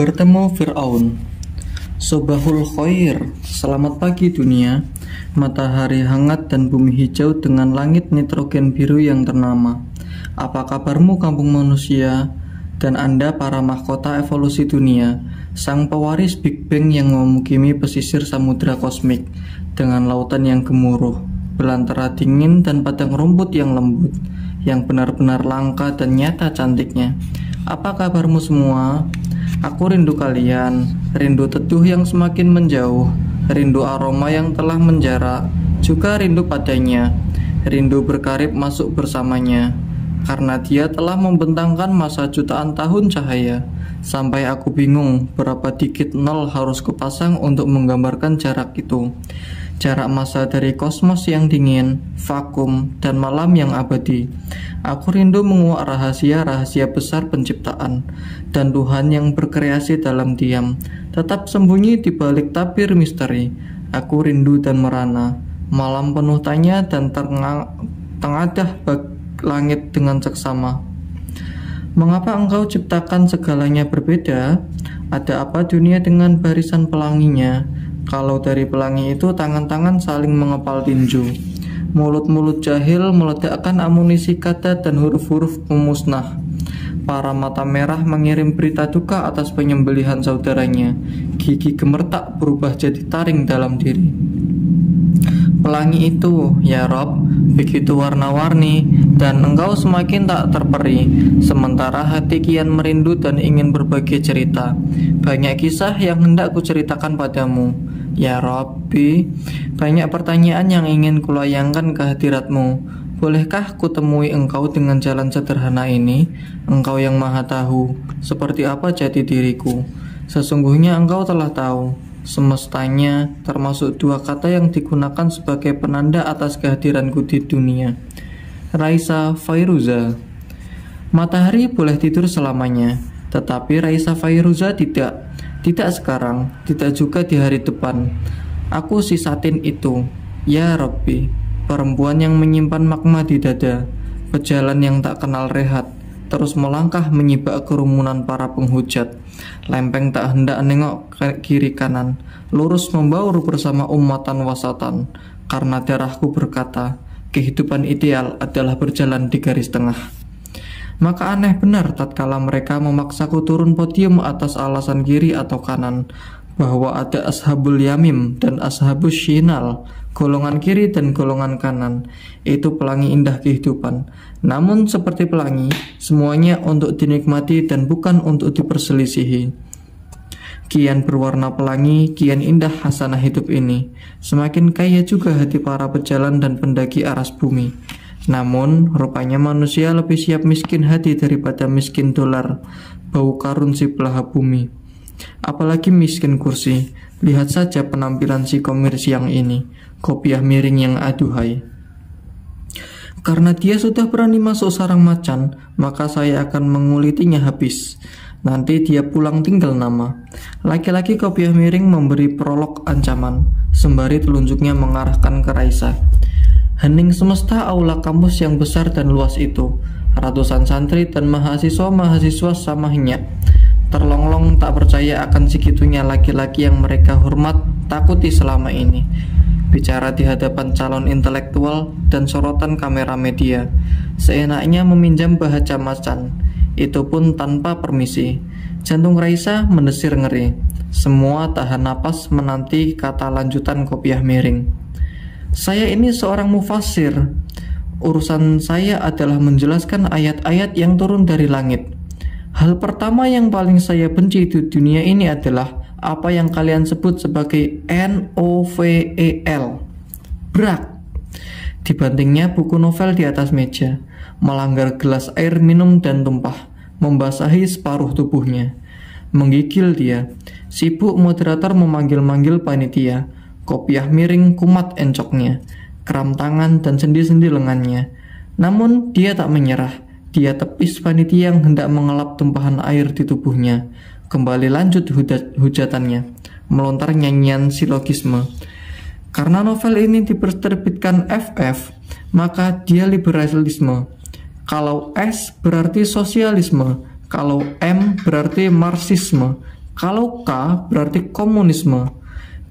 Bertemu Fir'aun. Sobahul Khair, selamat pagi dunia. Matahari hangat dan bumi hijau dengan langit nitrogen biru yang ternama. Apa kabarmu kampung manusia dan Anda para mahkota evolusi dunia, sang pewaris Big Bang yang memukimi pesisir samudra kosmik dengan lautan yang gemuruh, belantara dingin dan padang rumput yang lembut, yang benar-benar langka dan nyata cantiknya. Apa kabarmu semua? Aku rindu kalian, rindu teduh yang semakin menjauh, rindu aroma yang telah menjarak, juga rindu padanya, rindu berkarib masuk bersamanya, karena dia telah membentangkan masa jutaan tahun cahaya, sampai aku bingung berapa dikit nol harus kupasang untuk menggambarkan jarak itu. Jarak masa dari kosmos yang dingin, vakum, dan malam yang abadi. Aku rindu menguak rahasia-rahasia besar penciptaan, dan Tuhan yang berkreasi dalam diam, tetap sembunyi di balik tabir misteri. Aku rindu dan merana, malam penuh tanya dan tengadah langit dengan seksama. Mengapa engkau ciptakan segalanya berbeda? Ada apa dunia dengan barisan pelanginya? Kalau dari pelangi itu tangan-tangan saling mengepal tinju, mulut-mulut jahil meledakkan amunisi kata dan huruf-huruf pemusnah. Para mata merah mengirim berita duka atas penyembelihan saudaranya. Gigi gemertak berubah jadi taring dalam diri. Pelangi itu, ya Rob, begitu warna-warni, dan engkau semakin tak terperi, sementara hati kian merindu dan ingin berbagi cerita. Banyak kisah yang hendak kuceritakan padamu, ya Robbi. Banyak pertanyaan yang ingin kulayangkan ke hadiratmu. Bolehkah kutemui engkau dengan jalan sederhana ini? Engkau yang maha tahu, seperti apa jati diriku. Sesungguhnya engkau telah tahu semestanya, termasuk dua kata yang digunakan sebagai penanda atas kehadiranku di dunia. Raisa Fairuza. Matahari boleh tidur selamanya, tetapi Raisa Fairuza tidak. Tidak sekarang, tidak juga di hari depan. Aku si Satin itu, ya Robbi, perempuan yang menyimpan magma di dada, pejalan yang tak kenal rehat, terus melangkah menyibak kerumunan para penghujat. Lempeng tak hendak nengok ke kiri kanan, lurus membaur bersama ummatan wasatan, karena darahku berkata, kehidupan ideal adalah berjalan di garis tengah. Maka aneh benar tatkala mereka memaksaku turun podium atas alasan kiri atau kanan, bahwa ada ashabul yamim dan ashabus shinal, golongan kiri dan golongan kanan. Itu pelangi indah kehidupan. Namun seperti pelangi, semuanya untuk dinikmati dan bukan untuk diperselisihi. Kian berwarna pelangi, kian indah hasanah hidup ini. Semakin kaya juga hati para pejalan dan pendaki aras bumi. Namun, rupanya manusia lebih siap miskin hati daripada miskin dolar, bau karun si belaha bumi. Apalagi miskin kursi. Lihat saja penampilan si komir siang ini, kopiah miring yang aduhai. Karena dia sudah berani masuk sarang macan, maka saya akan mengulitinya habis. Nanti dia pulang tinggal nama. Laki-laki kopiah miring memberi prolog ancaman, sembari telunjuknya mengarahkan ke Raisa. Hening semesta aula kampus yang besar dan luas itu. Ratusan santri dan mahasiswa-mahasiswa sama henyak, terlonglong tak percaya akan segitunya laki-laki yang mereka hormat takuti selama ini. Bicara di hadapan calon intelektual dan sorotan kamera media, seenaknya meminjam bahaca macan, itu pun tanpa permisi. Jantung Raisa mendesir ngeri. Semua tahan napas menanti kata lanjutan kopiah miring. Saya ini seorang mufasir. Urusan saya adalah menjelaskan ayat-ayat yang turun dari langit. Hal pertama yang paling saya benci di dunia ini adalah apa yang kalian sebut sebagai novel. Brak. Dibantingnya buku novel di atas meja, melanggar gelas air minum dan tumpah, membasahi separuh tubuhnya. Menggigil dia. Sibuk moderator memanggil-manggil panitia. Kopiah miring kumat encoknya, kram tangan dan sendi-sendi lengannya. Namun dia tak menyerah. Dia tepis panitia yang hendak mengelap tumpahan air di tubuhnya. Kembali lanjut hujatannya, melontar nyanyian silogisme. Karena novel ini diterbitkan FF, maka dia liberalisme. Kalau S berarti sosialisme, kalau M berarti marxisme, Kalau K berarti komunisme.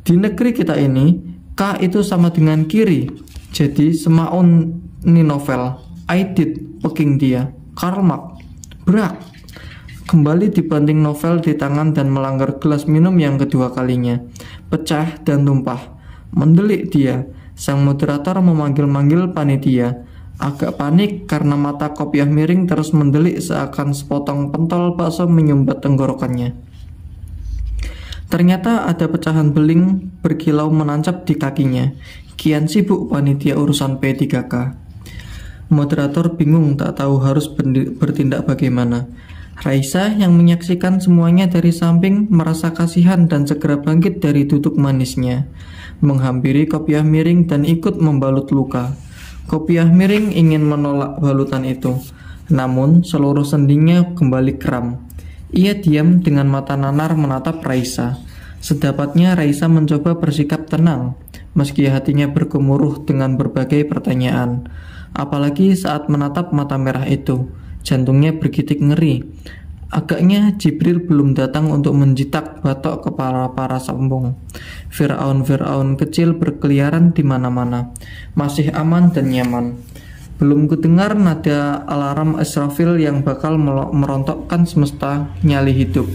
Di negeri kita ini, K itu sama dengan kiri. Jadi semaun ni novel. I did, peking dia. Karl Marx. Brak. Kembali dibanting novel di tangan dan melanggar gelas minum yang kedua kalinya. Pecah dan tumpah. Mendelik dia. Sang moderator memanggil-manggil panitia. Agak panik karena mata kopiah miring terus mendelik seakan sepotong pentol bakso menyumbat tenggorokannya. Ternyata ada pecahan beling berkilau menancap di kakinya. Kian sibuk panitia urusan P3K. Moderator bingung tak tahu harus bertindak bagaimana. Raisa yang menyaksikan semuanya dari samping merasa kasihan dan segera bangkit dari duduk manisnya, menghampiri kopiah miring dan ikut membalut luka. Kopiah miring ingin menolak balutan itu, namun seluruh sendinya kembali kram. Ia diam dengan mata nanar menatap Raisa. Sedapatnya Raisa mencoba bersikap tenang, meski hatinya bergemuruh dengan berbagai pertanyaan. Apalagi saat menatap mata merah itu, jantungnya bergidik ngeri. Agaknya Jibril belum datang untuk menjitak batok kepala para sombong. Firaun-Firaun kecil berkeliaran di mana-mana, masih aman dan nyaman. Belum kudengar nada alarm Israfil yang bakal merontokkan semesta nyali hidup.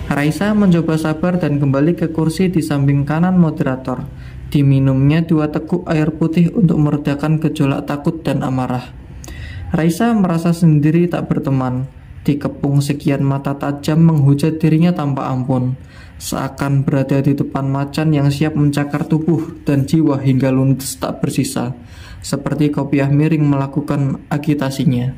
Raisa mencoba sabar dan kembali ke kursi di samping kanan moderator. Diminumnya 2 teguk air putih untuk meredakan gejolak takut dan amarah. Raisa merasa sendiri tak berteman. Dikepung sekian mata tajam menghujat dirinya tanpa ampun, seakan berada di depan macan yang siap mencakar tubuh dan jiwa hingga ludes tak bersisa, seperti kopiah miring melakukan agitasinya.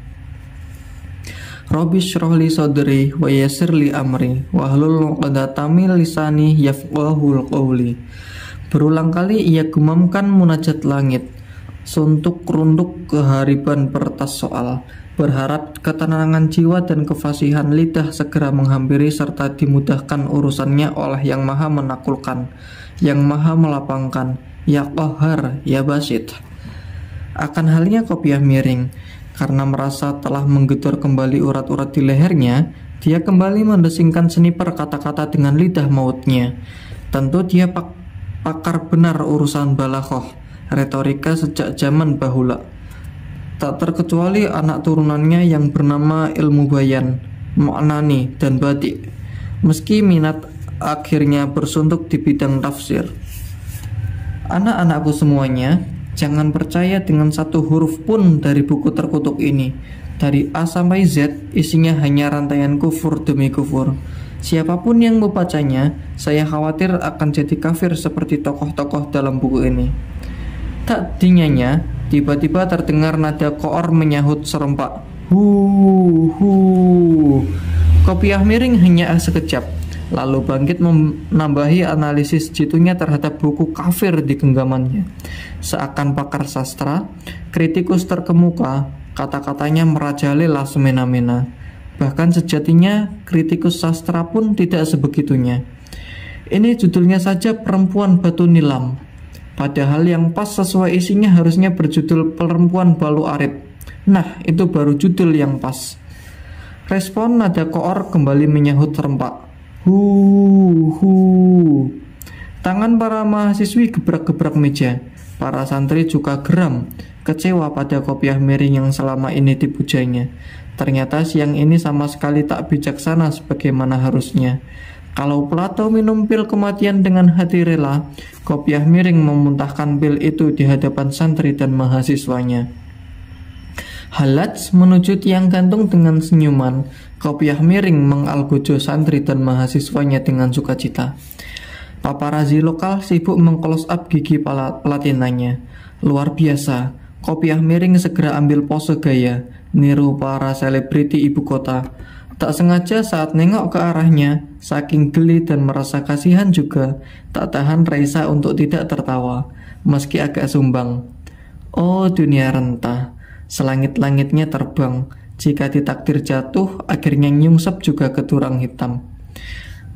Rabbi shrah li sadri wa yassir li amri wahlul 'uqdatam min lisani yafqahul qawli. Berulang kali ia gumamkan munajat langit, suntuk runduk kehariban pertas soal, berharap ketenangan jiwa dan kefasihan lidah segera menghampiri serta dimudahkan urusannya oleh Yang Maha Menaklukkan, Yang Maha Melapangkan, Ya Qahar, Ya Basit. Akan halnya kopiah miring, karena merasa telah menggedor kembali urat-urat di lehernya, dia kembali mendesingkan sniper kata-kata dengan lidah mautnya. Tentu dia pakar benar urusan balaghoh, retorika sejak zaman bahula. Tak terkecuali anak turunannya yang bernama Ilmu Bayan, Ma'nani, dan Batik. Meski minat akhirnya bersuntuk di bidang tafsir. Anak-anakku semuanya, jangan percaya dengan satu huruf pun dari buku terkutuk ini. Dari A sampai Z, isinya hanya rantaian kufur demi kufur. Siapapun yang membacanya, saya khawatir akan jadi kafir seperti tokoh-tokoh dalam buku ini. Tak dinyanya, tiba-tiba terdengar nada koor menyahut serempak. Hu. Kopiah miring hanya sekejap, lalu bangkit menambahi analisis jitunya terhadap buku kafir di genggamannya. Seakan pakar sastra, kritikus terkemuka, kata-katanya merajalela semena-mena. Bahkan sejatinya kritikus sastra pun tidak sebegitunya. Ini judulnya saja Perempuan Batu Nilam. Padahal yang pas sesuai isinya harusnya berjudul Perempuan Balu Arit. Nah, itu baru judul yang pas. Respon nada koor kembali menyahut serempak. Hu. Tangan para mahasiswi gebrak-gebrak meja. Para santri juga geram, kecewa pada kopiah miring yang selama ini dipujanya. Ternyata siang ini sama sekali tak bijaksana sebagaimana harusnya. Kalau Plato minum pil kematian dengan hati rela, kopiah miring memuntahkan pil itu di hadapan santri dan mahasiswanya. Halaj menuju tiang gantung dengan senyuman. Kopiah miring mengalgojo santri dan mahasiswanya dengan sukacita. Paparazi lokal sibuk meng-close up gigi pelatinanya. Luar biasa, kopiah miring segera ambil pose gaya, niru para selebriti ibu kota. Tak sengaja saat nengok ke arahnya, saking geli dan merasa kasihan juga, tak tahan Raisa untuk tidak tertawa, meski agak sumbang. Oh dunia renta, selangit-langitnya terbang, jika ditakdir jatuh, akhirnya nyungsep juga ke turang hitam.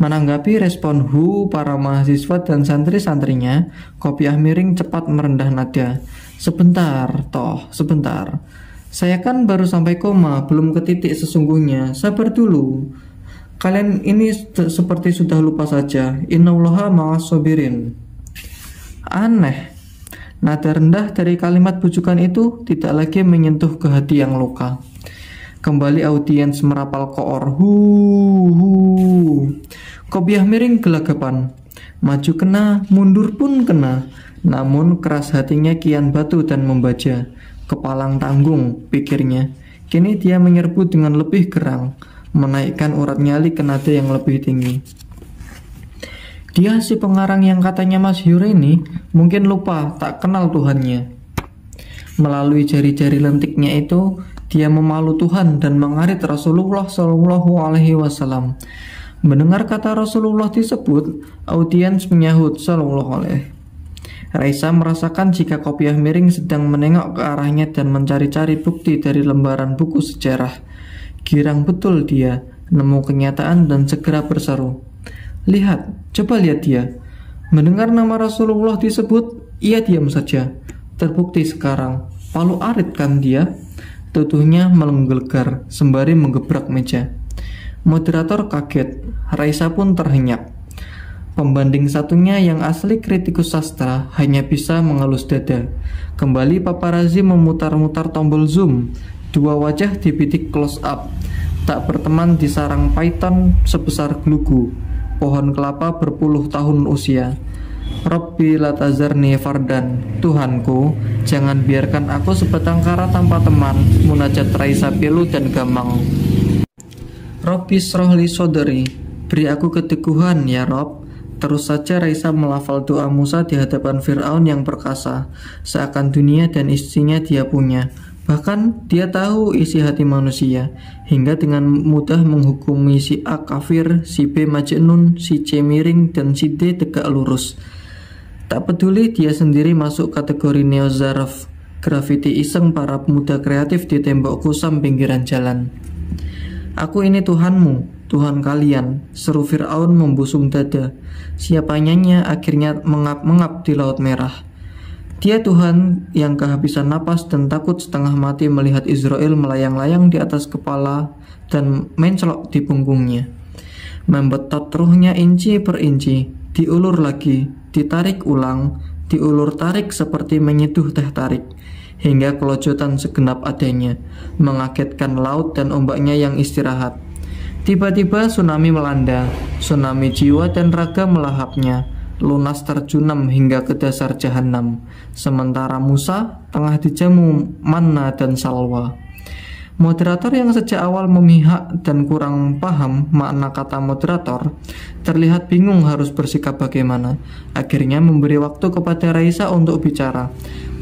Menanggapi respon para mahasiswa dan santri-santrinya, kopiah miring cepat merendah nada. Sebentar. Saya kan baru sampai koma, belum ke titik sesungguhnya. Sabar dulu. Kalian ini seperti sudah lupa saja. Innallaha ma'as sabirin. Aneh. Nada rendah dari kalimat bujukan itu tidak lagi menyentuh ke hati yang luka. Kembali audiens merapal koor. Kopiah miring gelagapan. Maju kena, mundur pun kena. Namun keras hatinya kian batu dan membaja. Kepalang tanggung, pikirnya. Kini dia menyerbu dengan lebih gerang, menaikkan urat nyali ke nada yang lebih tinggi. Dia si pengarang yang katanya masyhur ini mungkin lupa tak kenal Tuhannya. Melalui jari-jari lentiknya itu, dia memalu Tuhan dan mengarit Rasulullah Shallallahu Alaihi Wasallam. Mendengar kata Rasulullah disebut, audiens menyahut Shallallahu Alaihi. Raisa merasakan jika kopiah miring sedang menengok ke arahnya dan mencari-cari bukti dari lembaran buku sejarah. Girang betul dia, nemu kenyataan dan segera berseru. Lihat, coba lihat dia. Mendengar nama Rasulullah disebut, ia diam saja. Terbukti sekarang, palu arit kan dia? Tutuhnya menggelegar sembari menggebrak meja. Moderator kaget, Raisa pun terhenyak. Pembanding satunya yang asli kritikus sastra hanya bisa mengelus dada. Kembali paparazzi memutar-mutar tombol zoom. Dua wajah dibidik close up. Tak berteman di sarang python sebesar glugu. Pohon kelapa berpuluh tahun usia. Rabbi la tazarni fardan. Tuhanku, jangan biarkan aku sebatang kara tanpa teman. Munajat Raisa pilu dan gamang. Rabbi srohli soderi. Beri aku keteguhan ya Rob. Terus saja Raisa melafal doa Musa di hadapan Fir'aun yang perkasa. Seakan dunia dan isinya dia punya. Bahkan dia tahu isi hati manusia, hingga dengan mudah menghukumi si A kafir, si B majnun, si C miring, dan si D tegak lurus. Tak peduli dia sendiri masuk kategori neo-zaraf, grafiti iseng para pemuda kreatif di tembok kusam pinggiran jalan. Aku ini Tuhanmu, Tuhan kalian, seru Fir'aun membusung dada. Siapa nyanyi akhirnya mengap-mengap di Laut Merah. Dia Tuhan yang kehabisan napas dan takut setengah mati melihat Israel melayang-layang di atas kepala dan mencelok di punggungnya. Membetot ruhnya inci per inci, diulur lagi, ditarik ulang, diulur tarik seperti menyeduh teh tarik, hingga kelojotan segenap adanya, mengagetkan laut dan ombaknya yang istirahat. Tiba-tiba tsunami melanda, tsunami jiwa dan raga melahapnya. Lunas terjunam hingga ke dasar jahanam. Sementara Musa tengah dijamu manna dan salwa. Moderator yang sejak awal memihak dan kurang paham makna kata moderator, terlihat bingung harus bersikap bagaimana. Akhirnya memberi waktu kepada Raisa untuk bicara,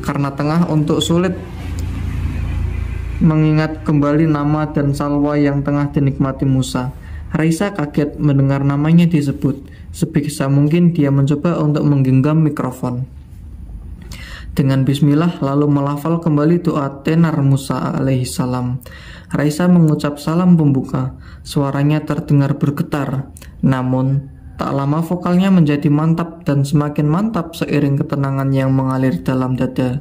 karena tengah untuk sulit mengingat kembali nama dan salwa yang tengah dinikmati Musa. Raisa kaget mendengar namanya disebut. Sebisa mungkin dia mencoba untuk menggenggam mikrofon. Dengan bismillah lalu melafal kembali doa tenar Musa alaihissalam. Raisa mengucap salam pembuka. Suaranya terdengar bergetar. Namun tak lama vokalnya menjadi mantap dan semakin mantap seiring ketenangan yang mengalir dalam dada.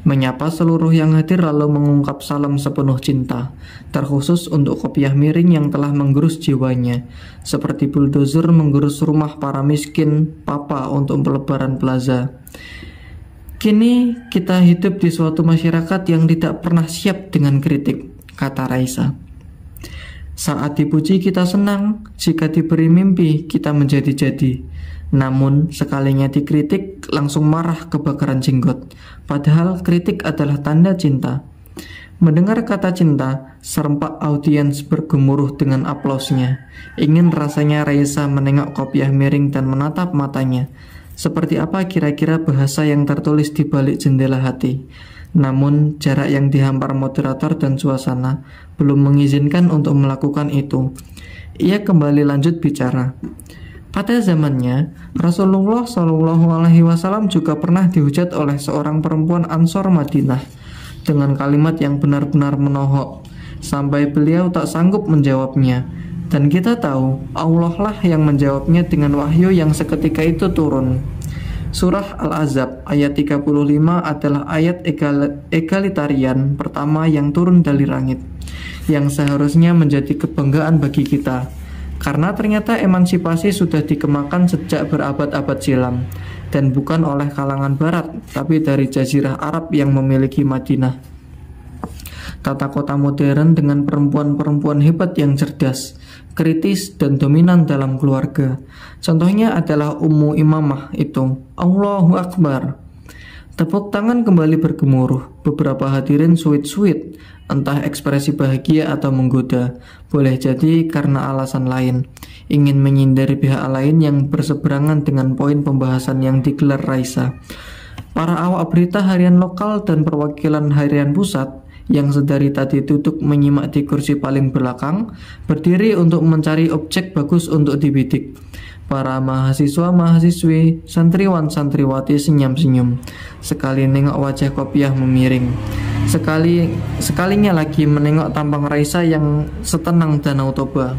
Menyapa seluruh yang hadir lalu mengungkap salam sepenuh cinta, terkhusus untuk kopiah miring yang telah menggerus jiwanya, seperti buldozer menggerus rumah para miskin papa untuk pelebaran plaza. Kini kita hidup di suatu masyarakat yang tidak pernah siap dengan kritik, kata Raisa. Saat dipuji kita senang, jika diberi mimpi kita menjadi-jadi. Namun sekalinya dikritik langsung marah kebakaran jenggot. Padahal kritik adalah tanda cinta. Mendengar kata cinta, serempak audiens bergemuruh dengan aplausnya. Ingin rasanya Raisa menengok kopiah miring dan menatap matanya. Seperti apa kira-kira bahasa yang tertulis di balik jendela hati. Namun jarak yang dihampar moderator dan suasana belum mengizinkan untuk melakukan itu. Ia kembali lanjut bicara. Pada zamannya, Rasulullah Shallallahu Alaihi Wasallam juga pernah dihujat oleh seorang perempuan Ansor Madinah dengan kalimat yang benar-benar menohok, sampai beliau tak sanggup menjawabnya. Dan kita tahu, Allah lah yang menjawabnya dengan wahyu yang seketika itu turun. Surah Al-Ahzab ayat 35 adalah ayat egalitarian pertama yang turun dari langit, yang seharusnya menjadi kebanggaan bagi kita. Karena ternyata emansipasi sudah dikemakan sejak berabad-abad silam, dan bukan oleh kalangan barat, tapi dari jazirah Arab yang memiliki Madinah. Tata kota modern dengan perempuan-perempuan hebat yang cerdas, kritis, dan dominan dalam keluarga. Contohnya adalah Ummu Imamah itu. Allahu Akbar. Tepuk tangan kembali bergemuruh. Beberapa hadirin suit-suit, entah ekspresi bahagia atau menggoda. Boleh jadi karena alasan lain, ingin menyindir pihak lain yang berseberangan dengan poin pembahasan yang digelar Raisa. Para awak berita harian lokal dan perwakilan harian pusat yang sedari tadi duduk menyimak di kursi paling belakang, berdiri untuk mencari objek bagus untuk dibidik. Para mahasiswa-mahasiswi, santriwan-santriwati senyum-senyum. Sekali nengok wajah Kopiah memiring. Sekalinya lagi menengok tampang Raisa yang setenang Danau Toba.